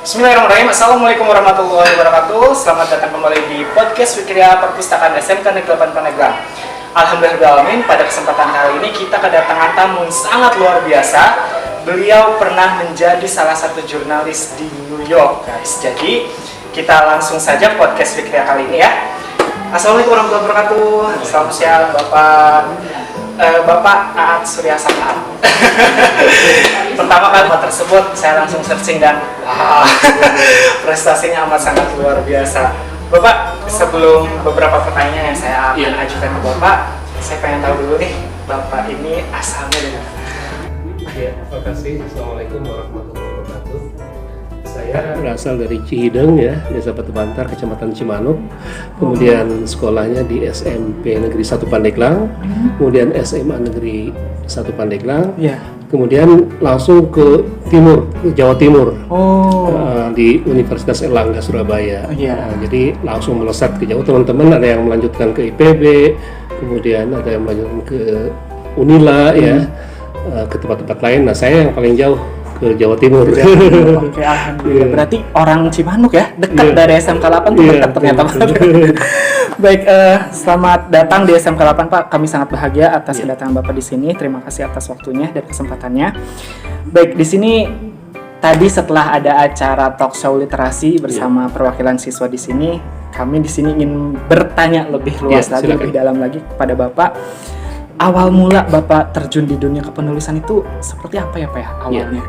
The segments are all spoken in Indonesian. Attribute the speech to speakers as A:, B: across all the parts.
A: Bismillahirrahmanirrahim. Assalamualaikum warahmatullahi wabarakatuh. Selamat datang kembali di podcast Fikria Perpustakaan SMK Negeri 8 Pandeglang. Alhamdulillahirrahmanirrahim, pada kesempatan kali ini kita kedatangan tamu yang sangat luar biasa. Beliau pernah menjadi salah satu jurnalis di New York, guys. Jadi kita langsung saja podcast Fikria kali ini ya. Assalamualaikum warahmatullahi wabarakatuh. Selamat siang Bapak Aat Surya Saat. Pertama kali tersebut saya langsung searching dan prestasinya amat sangat luar biasa. Bapak, sebelum beberapa pertanyaan yang saya akan ajukan ke Bapak, saya pengen tahu dulu nih, Bapak ini asalnya dari mana?
B: Ya, terima kasih. Assalamualaikum warahmatullahi wabarakatuh. Saya berasal dari Cihideng ya, Desa Batu Bantar, Kecamatan Cimanuk. Kemudian sekolahnya di SMP Negeri 1 Pandeglang, kemudian SMA Negeri 1 Pandeglang. Kemudian langsung ke timur, ke Jawa Timur, di Universitas Erlangga Surabaya. Jadi langsung melesat ke Jawa. Teman-teman ada yang melanjutkan ke IPB, kemudian ada yang melanjutkan ke Unila ya, ke tempat-tempat lain. Nah, saya yang paling jauh ke Jawa Timur.
A: Oke, alhamdulillah. Berarti orang Cimanuk ya, dekat dari SMK 8 tuh dekat ternyata. Baik, selamat datang di SMK 8 Pak. Kami sangat bahagia atas kedatangan Bapak di sini. Terima kasih atas waktunya dan kesempatannya. Baik, di sini tadi setelah ada acara talk show literasi bersama perwakilan siswa di sini, kami di sini ingin bertanya lebih luas lagi, lebih dalam lagi kepada Bapak. Awal mula Bapak terjun di dunia kepenulisan itu seperti apa ya Pak ya awalnya?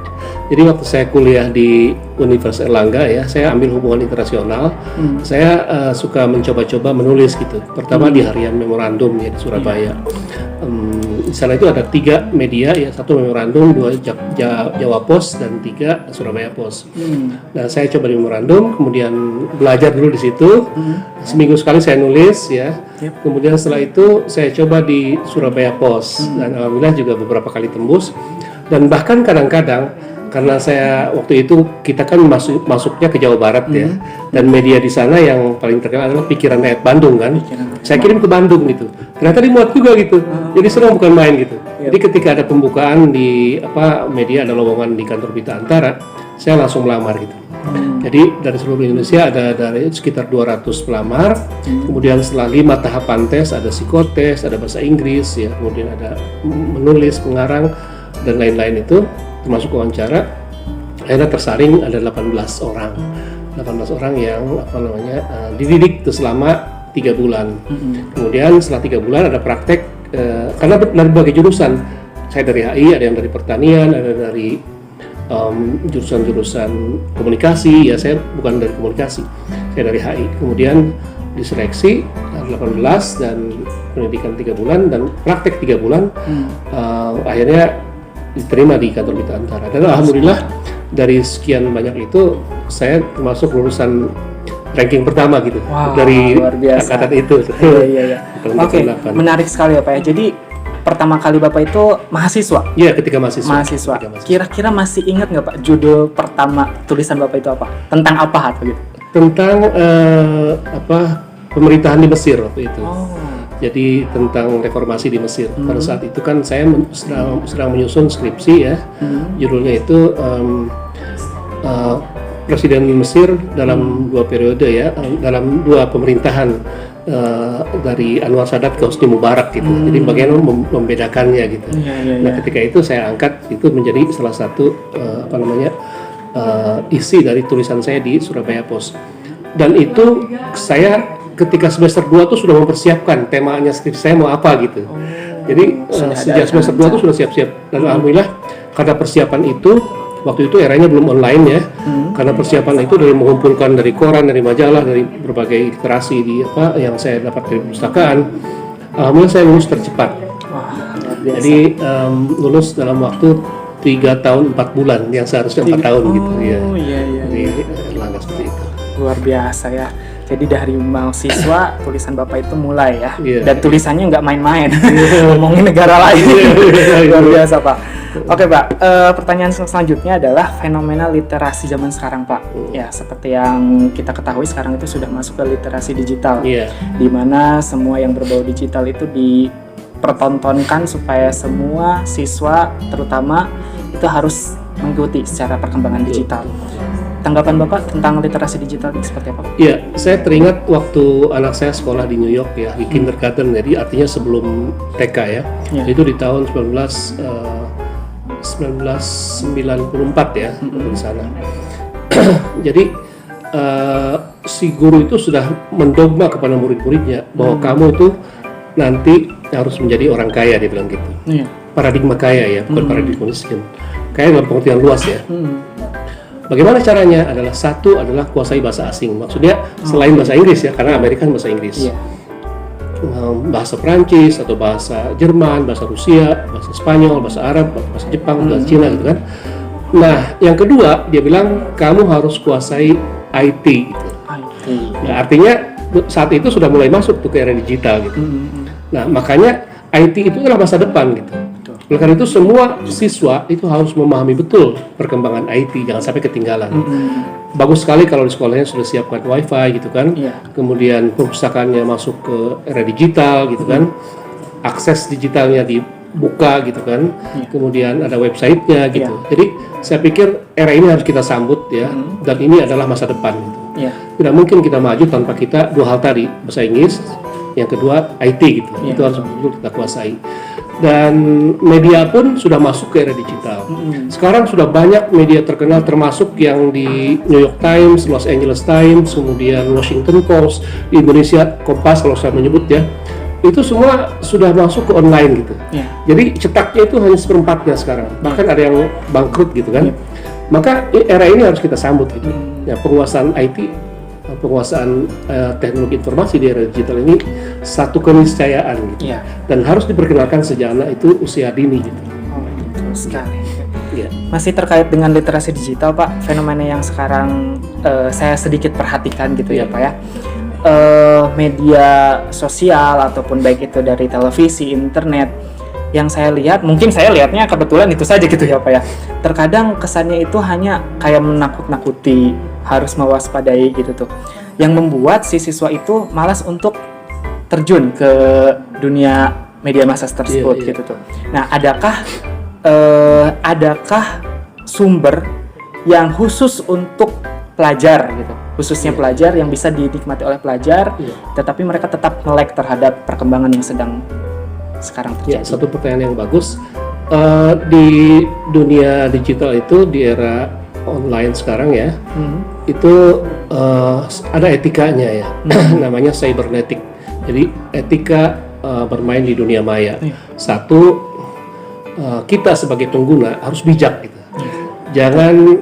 B: Jadi waktu saya kuliah di Universitas Erlangga ya, saya ambil hubungan internasional. Saya suka mencoba-coba menulis gitu. Pertama di harian memorandum ya di Surabaya. Di sana itu ada 3 media ya, 1 memorandum, 2 Jawa Pos dan 3 Surabaya Pos. Nah, saya coba di memorandum, kemudian belajar dulu di situ. Seminggu sekali saya nulis ya. Kemudian setelah itu saya coba di Surabaya Pos dan alhamdulillah juga beberapa kali tembus. Dan bahkan kadang-kadang karena saya waktu itu kita kan masuknya ke Jawa Barat ya, dan media di sana yang paling terkenal adalah Pikiran Rakyat Bandung kan. Saya kirim ke Bandung gitu. Ternyata dimuat juga gitu. Jadi senang bukan main gitu. Jadi ketika ada pembukaan di media, ada lowongan di kantor Berita Antara, saya langsung melamar gitu. Jadi dari seluruh Indonesia ada dari sekitar 200 pelamar. Kemudian setelah 5 tahapan tes, ada psikotes, ada bahasa Inggris ya, kemudian ada menulis, pengarang dan lain-lain itu, termasuk wawancara. Akhirnya tersaring ada 18 orang yang dididik itu selama 3 bulan. Kemudian setelah 3 bulan ada praktek, karena dari berbagai jurusan. Saya dari HI, ada yang dari pertanian, ada dari jurusan-jurusan komunikasi ya, saya bukan dari komunikasi, saya dari HI. Kemudian diseleksi 18 dan pendidikan 3 bulan dan praktek 3 bulan. Akhirnya diterima di kantor Berita Antara dan alhamdulillah dari sekian banyak itu saya termasuk lulusan ranking pertama gitu. Dari angkatan itu.
A: Oke, menarik sekali ya Pak ya. Jadi pertama kali Bapak itu mahasiswa?
B: Iya, ketika mahasiswa.
A: Kira-kira masih ingat nggak Pak judul pertama tulisan Bapak itu apa? Tentang apa gitu?
B: Tentang pemerintahan di Mesir waktu itu. Jadi tentang reformasi di Mesir. Pada saat itu kan saya sedang menyusun skripsi ya. Judulnya itu Presiden Mesir dalam 2 periode ya, dalam 2 pemerintahan dari Anwar Sadat ke Hosni Mubarak gitu. Jadi bagaimana membedakannya gitu. Nah, ketika itu saya angkat itu menjadi salah satu isi dari tulisan saya di Surabaya Pos. Dan itu saya ketika semester 2 tuh sudah mempersiapkan temanya skripsi saya mau apa gitu. Jadi sejak semester 2 tuh sudah siap-siap. Dan alhamdulillah karena persiapan itu, waktu itu eranya belum online ya. Karena persiapan itu dari mengumpulkan dari koran, dari majalah, dari berbagai literasi di yang saya dapat dari perpustakaan. Alhamdulillah saya lulus tercepat. Jadi lulus dalam waktu 3 tahun 4 bulan yang seharusnya 4 tahun gitu ya. Di Erlangga seperti itu.
A: Luar biasa ya. Jadi dari mahasiswa tulisan Bapak itu mulai ya, dan tulisannya nggak main-main, ngomongin negara lain. Luar biasa Pak. Oke Pak, pertanyaan selanjutnya adalah fenomena literasi zaman sekarang Pak. Ya seperti yang kita ketahui sekarang itu sudah masuk ke literasi digital, di mana semua yang berbau digital itu dipertontonkan supaya semua siswa terutama itu harus mengikuti secara perkembangan digital. tanggapan Bapak tentang literasi digital ini seperti apa?
B: Iya, saya teringat waktu anak saya sekolah di New York ya, di kindergarten, jadi artinya sebelum TK ya. Itu di tahun 1994 ya, di sana. Jadi si guru itu sudah mendogma kepada murid-muridnya bahwa kamu tuh nanti harus menjadi orang kaya, dia bilang gitu. Paradigma kaya ya, bukan paradigma miskin. Kaya dalam pengertian luas ya. Bagaimana caranya? Satu adalah kuasai bahasa asing. Maksudnya selain bahasa Inggris ya, karena Amerika kan bahasa Inggris. Bahasa Prancis atau bahasa Jerman, bahasa Rusia, bahasa Spanyol, bahasa Arab, bahasa Jepang, bahasa Cina gitu kan. Nah, yang kedua dia bilang kamu harus kuasai IT gitu. Nah, artinya saat itu sudah mulai masuk tuh ke era digital gitu. Nah, makanya IT itu adalah masa depan gitu. Oleh karena itu semua siswa itu harus memahami betul perkembangan IT, jangan sampai ketinggalan. Bagus sekali kalau di sekolahnya sudah siapkan WiFi gitu kan. Kemudian perpustakaannya masuk ke era digital gitu kan. Akses digitalnya dibuka gitu kan. Kemudian ada websitenya gitu. Jadi saya pikir era ini harus kita sambut ya. Dan ini adalah masa depan gitu. Tidak mungkin kita maju tanpa kita dua hal tadi, bahasa Inggris, yang kedua IT gitu. Itu harus betul kita kuasai. Dan media pun sudah masuk ke era digital. Sekarang sudah banyak media terkenal termasuk yang di New York Times, Los Angeles Times, kemudian Washington Post, di Indonesia Kompas kalau saya menyebut ya. Itu semua sudah masuk ke online gitu. Jadi cetaknya itu hanya seperempatnya sekarang. Bahkan ada yang bangkrut gitu kan. Maka era ini harus kita sambut gitu. Ya, penguasaan IT, penguasaan teknologi informasi di era digital ini satu keniscayaan gitu. Dan harus diperkenalkan sejak anak itu usia dini gitu.
A: Betul sekali. Masih terkait dengan literasi digital Pak, fenomena yang sekarang saya sedikit perhatikan gitu ya Pak ya. Media sosial ataupun baik itu dari televisi, internet, yang saya lihat, mungkin saya lihatnya kebetulan itu saja gitu ya Pak ya. Terkadang kesannya itu hanya kayak menakut-nakuti, harus mewaspadai gitu tuh. Yang membuat si siswa itu malas untuk terjun ke dunia media massa tersebut gitu tuh. Nah, adakah sumber yang khusus untuk pelajar gitu, khususnya pelajar yang bisa dinikmati oleh pelajar, tetapi mereka tetap melek terhadap perkembangan yang sedang sekarang terjadi?
B: Satu pertanyaan yang bagus. Di dunia digital itu, di era online sekarang ya, itu ada etikanya ya, namanya cybernetic. Jadi etika bermain di dunia maya. Satu, kita sebagai pengguna harus bijak gitu. Jangan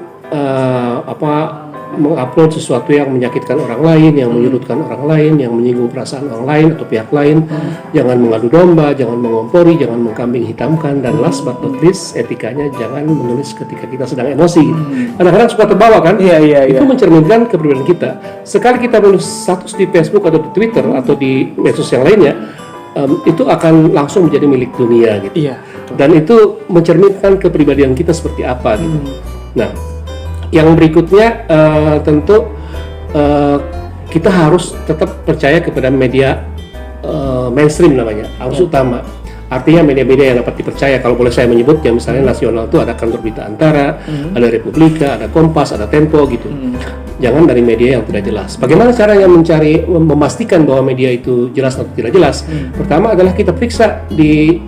B: mengupload sesuatu yang menyakitkan orang lain, yang menyudutkan orang lain, yang menyinggung perasaan orang lain atau pihak lain. Jangan mengadu domba, jangan mengompori, jangan mengkambing hitamkan, dan last but not least, etikanya jangan menulis ketika kita sedang emosi. Kadang-kadang suka terbawa kan? Itu mencerminkan kepribadian kita. Sekali kita menulis status di Facebook atau di Twitter atau di medsos yang lainnya, itu akan langsung menjadi milik dunia gitu. Dan itu mencerminkan kepribadian kita seperti apa gitu. Nah, yang berikutnya tentu kita harus tetap percaya kepada media mainstream namanya, arus utama. Artinya media-media yang dapat dipercaya. Kalau boleh saya menyebut ya, misalnya nasional itu ada Kantor Berita Antara, ada Republika, ada Kompas, ada Tempo gitu. Jangan dari media yang tidak jelas. Bagaimana caranya memastikan bahwa media itu jelas atau tidak jelas? Pertama adalah kita periksa di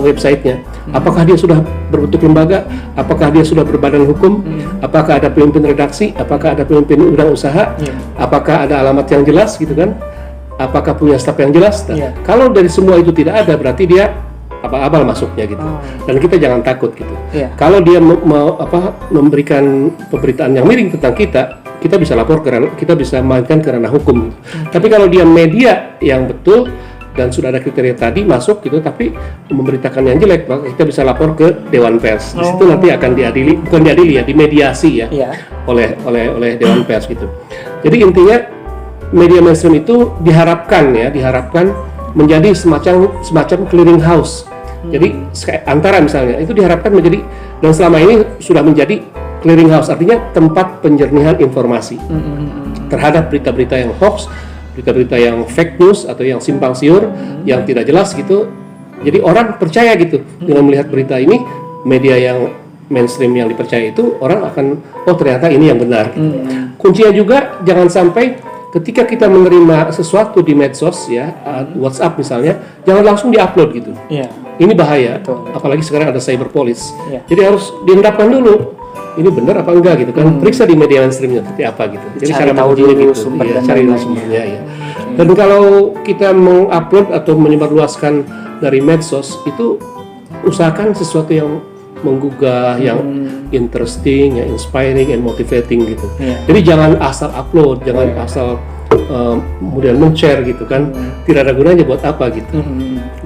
B: websitenya. Apakah dia sudah berbentuk lembaga? Apakah dia sudah berbadan hukum? Apakah ada pemimpin redaksi? Apakah ada pemimpin bidang usaha? Apakah ada alamat yang jelas gitu kan? Apakah punya staf yang jelas? Kalau dari semua itu tidak ada, berarti dia abal-abal masuknya gitu. Dan kita jangan takut gitu. Kalau dia memberikan pemberitaan yang miring tentang kita bisa lapor kita bisa mainkan ke ranah hukum. Tapi kalau dia media yang betul dan sudah ada kriteria tadi masuk gitu, tapi memberitakan yang jelek, maka kita bisa lapor ke Dewan Pers. Di situ nanti akan dimediasi ya, oleh Dewan Pers gitu. Jadi intinya media mainstream itu diharapkan menjadi semacam clearing house. Jadi antara misalnya itu diharapkan menjadi, dan selama ini sudah menjadi clearing house, artinya tempat penjernihan informasi terhadap berita-berita yang hoax, berita-berita yang fake news atau yang simpang siur, yang tidak jelas gitu. Jadi orang percaya gitu dengan melihat berita ini, media yang mainstream yang dipercaya itu, orang akan ternyata ini yang benar. Kuncinya juga jangan sampai ketika kita menerima sesuatu di medsos ya, WhatsApp misalnya, jangan langsung diupload gitu.
A: Iya.
B: Ini bahaya.
A: Betul.
B: Apalagi sekarang ada cyber police.
A: Iya.
B: Jadi harus diendapkan dulu. Ini benar apa enggak gitu kan? Periksa di media mainstreamnya seperti apa gitu. Jadi
A: Cari tahu
B: mengujinya
A: dulu sumber dan
B: cari dulu
A: lain-lainnya.
B: sumbernya ya. Dan kalau kita mengupload atau menyebarluaskan dari medsos itu usahakan sesuatu yang menggugah, yang interesting, yang inspiring and motivating gitu.
A: Iya.
B: Jadi jangan asal upload, jangan asal kemudian men-share gitu kan. Tidak ada gunanya buat apa gitu.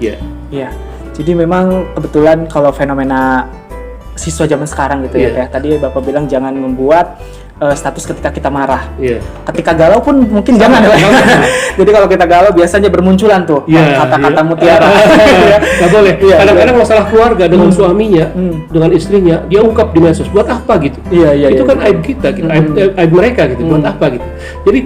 B: Ya.
A: Iya. Jadi memang kebetulan kalau fenomena siswa zaman sekarang gitu ya. Tadi Bapak bilang jangan membuat status ketika kita marah.
B: Iya.
A: Ketika galau pun mungkin jangan. Jadi kalau kita galau biasanya bermunculan tuh kata-kata mutiara.
B: Nggak boleh. Kadang-kadang masalah keluarga dengan suaminya, dengan istrinya, dia ungkap di medsos. Buat apa gitu? Itu kan aib kita, aib mereka gitu. Buat apa gitu? Jadi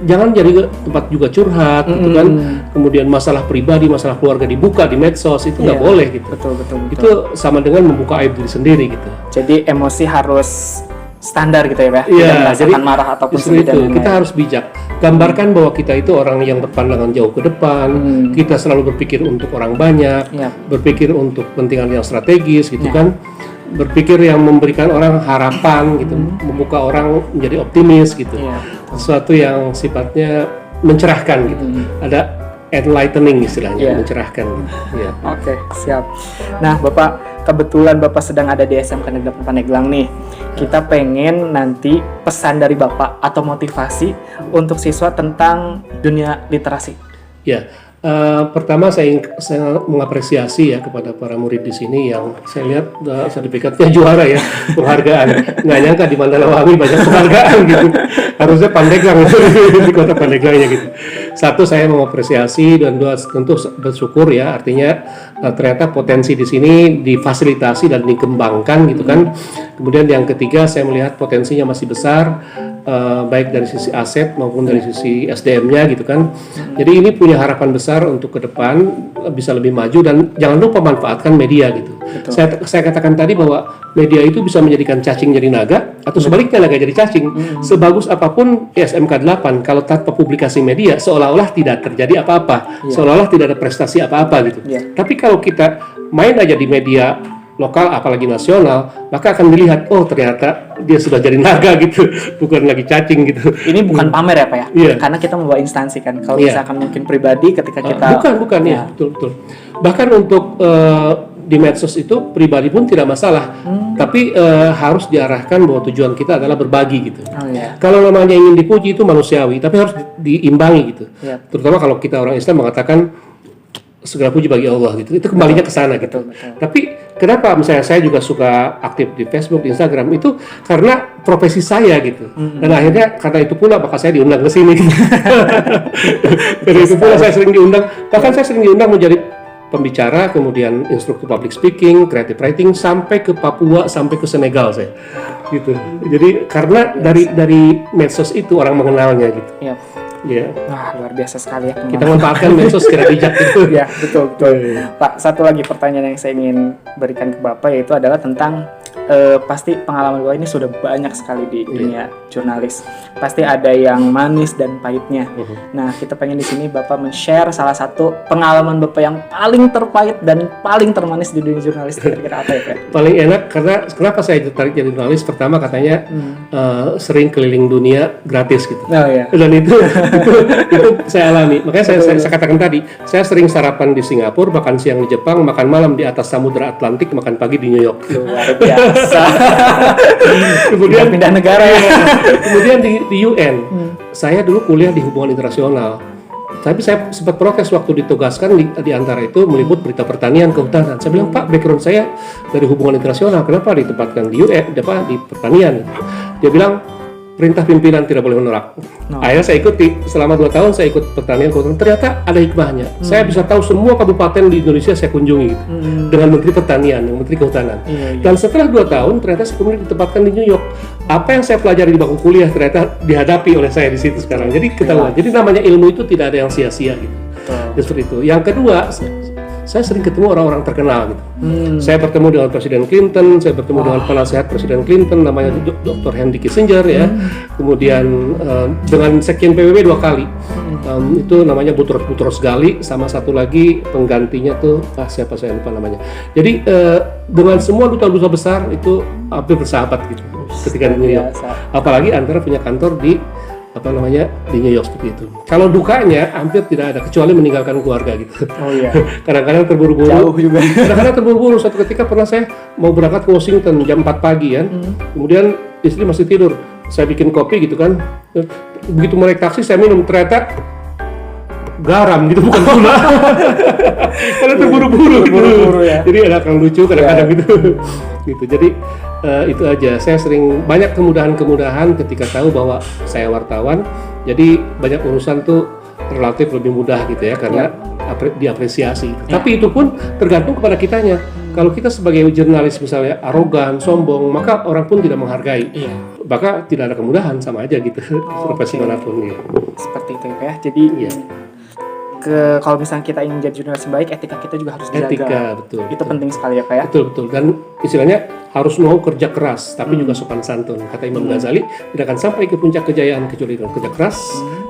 B: jangan jadi tempat juga curhat, gitu kan. Kemudian masalah pribadi, masalah keluarga dibuka di medsos itu nggak boleh gitu.
A: Betul.
B: Itu sama dengan membuka aib diri sendiri gitu.
A: Jadi emosi harus standar gitu ya, Pak?
B: Iya,
A: Tidak merasakan marah ataupun sedih dan lain-lain.
B: kita harus bijak. Gambarkan bahwa kita itu orang yang berpandangan jauh ke depan. Kita selalu berpikir untuk orang banyak, berpikir untuk kepentingan yang strategis gitu kan. Berpikir yang memberikan orang harapan gitu, membuka orang menjadi optimis gitu. Sesuatu yang sifatnya mencerahkan gitu. Ada enlightening istilahnya, mencerahkan gitu. Ya.
A: Oke, siap. Nah, Bapak, kebetulan Bapak sedang ada di SMK Negeri 8 Pandeglang nih. Kita pengen nanti pesan dari Bapak atau motivasi untuk siswa tentang dunia literasi.
B: Ya, pertama saya mengapresiasi ya kepada para murid di sini yang saya lihat sertifikatnya juara ya, penghargaan. Nggak nyangka di Mandalawangi banyak penghargaan gitu. Harusnya Pandeglang di kota Pandeglangnya gitu. Satu, saya mengapresiasi, dan dua, tentu bersyukur ya, artinya ternyata potensi di sini difasilitasi dan dikembangkan gitu kan. Kemudian yang ketiga, saya melihat potensinya masih besar, baik dari sisi aset maupun dari sisi SDM-nya gitu kan. Jadi ini punya harapan besar untuk ke depan bisa lebih maju, dan jangan lupa manfaatkan media gitu. Saya katakan tadi bahwa media itu bisa menjadikan cacing jadi naga, atau sebaliknya naga jadi cacing. Sebagus apapun SMK 8, kalau tanpa publikasi media seolah-olah tidak terjadi apa-apa, seolah-olah tidak ada prestasi apa-apa gitu. Tapi kalau kita main aja di media lokal apalagi nasional, maka akan dilihat, oh ternyata dia sudah jadi naga gitu, bukan lagi cacing gitu.
A: Ini bukan pamer ya Pak ya? Karena kita membawa instansi kan. Kalau misalkan mungkin pribadi ketika kita
B: bukan ya, betul. Bahkan untuk di medsos itu pribadi pun tidak masalah, tapi harus diarahkan bahwa tujuan kita adalah berbagi gitu. Kalau namanya ingin dipuji itu manusiawi, tapi harus diimbangi gitu. Terutama kalau kita orang Islam mengatakan segala puji bagi Allah gitu, itu kembalinya ke sana gitu. Tapi kenapa misalnya saya juga suka aktif di Facebook, di Instagram itu karena profesi saya gitu. Dan akhirnya karena itu pula maka saya diundang ke sini. Dari itu pula saya sering diundang, bahkan saya sering diundang menjadi pembicara, kemudian instruktur public speaking, creative writing, sampai ke Papua, sampai ke Senegal saya. Gitu. Jadi karena dari medsos itu orang mengenalnya gitu.
A: Wah, luar biasa sekali ya.
B: Kita manfaatkan medsos kira bijak gitu.
A: Ya, betul. Pak, satu lagi pertanyaan yang saya ingin berikan ke Bapak, yaitu adalah tentang pasti pengalaman Bapak ini sudah banyak sekali di dunia jurnalis. Pasti ada yang manis dan pahitnya. Nah, kita pengen di sini Bapak men-share salah satu pengalaman Bapak yang paling terpahit dan paling termanis di dunia jurnalis. Kira-kira apa ya, Pak?
B: Paling enak karena kenapa saya tertarik jadi jurnalis? Pertama katanya sering keliling dunia gratis gitu. Dan itu saya alami. Makanya saya katakan tadi, saya sering sarapan di Singapura, makan siang di Jepang, makan malam di atas Samudra Atlantik, makan pagi di New York.
A: Luar biasa.
B: Kemudian
A: pindah negara ya.
B: Kemudian di UN, saya dulu kuliah di hubungan internasional. Tapi saya sempat protes waktu ditugaskan di antara itu meliput berita pertanian, kehutanan. Saya bilang, Pak, background saya dari hubungan internasional, kenapa ditempatkan di UN, di pertanian? Dia bilang, perintah pimpinan tidak boleh menolak. Akhirnya saya ikuti, selama 2 tahun saya ikut pertanian, ternyata ada hikmahnya. Saya bisa tahu semua kabupaten di Indonesia saya kunjungi gitu. Dengan Menteri Pertanian, Menteri Kehutanan. Dan setelah 2 tahun, ternyata saya kemudian ditempatkan di New York. Apa yang saya pelajari di bangku kuliah ternyata dihadapi oleh saya di situ sekarang. Jadi ketahuan. Jadi namanya ilmu itu tidak ada yang sia-sia gitu. Seperti itu. Yang kedua, saya sering ketemu orang-orang terkenal gitu. Saya bertemu dengan Presiden Clinton, saya bertemu dengan penasehat Presiden Clinton namanya Dr. Henry Kissinger ya. Kemudian dengan Sekjen PBB 2 kali. Itu namanya Boutros Ghali, sama satu lagi penggantinya tuh siapa saya lupa namanya. Jadi dengan semua duta-duta besar itu hampir bersahabat gitu ketika di New York. Apalagi antara punya kantor di di New York seperti itu. Kalau dukanya hampir tidak ada kecuali meninggalkan keluarga gitu.
A: Oh iya.
B: Kadang-kadang terburu-buru.
A: Jauh juga.
B: Kadang-kadang terburu-buru. Suatu ketika pernah saya mau berangkat ke Washington jam 4 pagi kan. Kemudian istri masih tidur. Saya bikin kopi gitu kan. Begitu naik taksi saya minum, ternyata garam gitu, bukan gula. Karena terburu-buru gitu. Ya. Jadi ada yang lucu kadang-kadang gitu. Gitu. Jadi itu aja. Saya sering banyak kemudahan-kemudahan ketika tahu bahwa saya wartawan. Jadi banyak urusan tuh relatif lebih mudah gitu ya karena diapresiasi. Tapi itu pun tergantung kepada kitanya. Kalau kita sebagai jurnalis misalnya arogan, sombong, maka orang pun tidak menghargai. Maka tidak ada kemudahan, sama aja gitu. Profesi manapun gitu.
A: Seperti itu ya. Jadi kalau misalnya kita ingin menjadi jurnalis yang baik, etika kita juga harus dijaga.
B: Etika, betul.
A: Itu penting sekali ya, Pak ya.
B: Betul. Dan istilahnya harus mau kerja keras, tapi juga sopan santun. Kata Imam Ghazali, tidak akan sampai ke puncak kejayaan kecuali dengan kerja keras,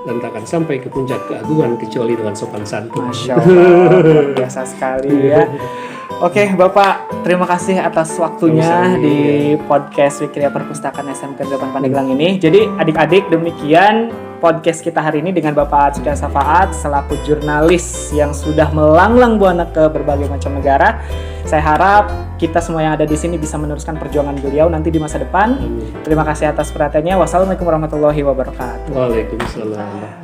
B: dan tak akan sampai ke puncak keagungan kecuali dengan sopan santun.
A: Masya Allah, luar biasa sekali ya. Oke, Bapak, terima kasih atas waktunya di podcast Wikria Perpustakaan SMK 8 Pandeglang ini. Jadi adik-adik, demikian podcast kita hari ini dengan Bapak Sudah Safaat selaku jurnalis yang sudah melanglang buana ke berbagai macam negara. Saya harap kita semua yang ada di sini bisa meneruskan perjuangan beliau nanti di masa depan. Terima kasih atas perhatiannya. Wassalamualaikum warahmatullahi wabarakatuh.
B: Waalaikumsalam.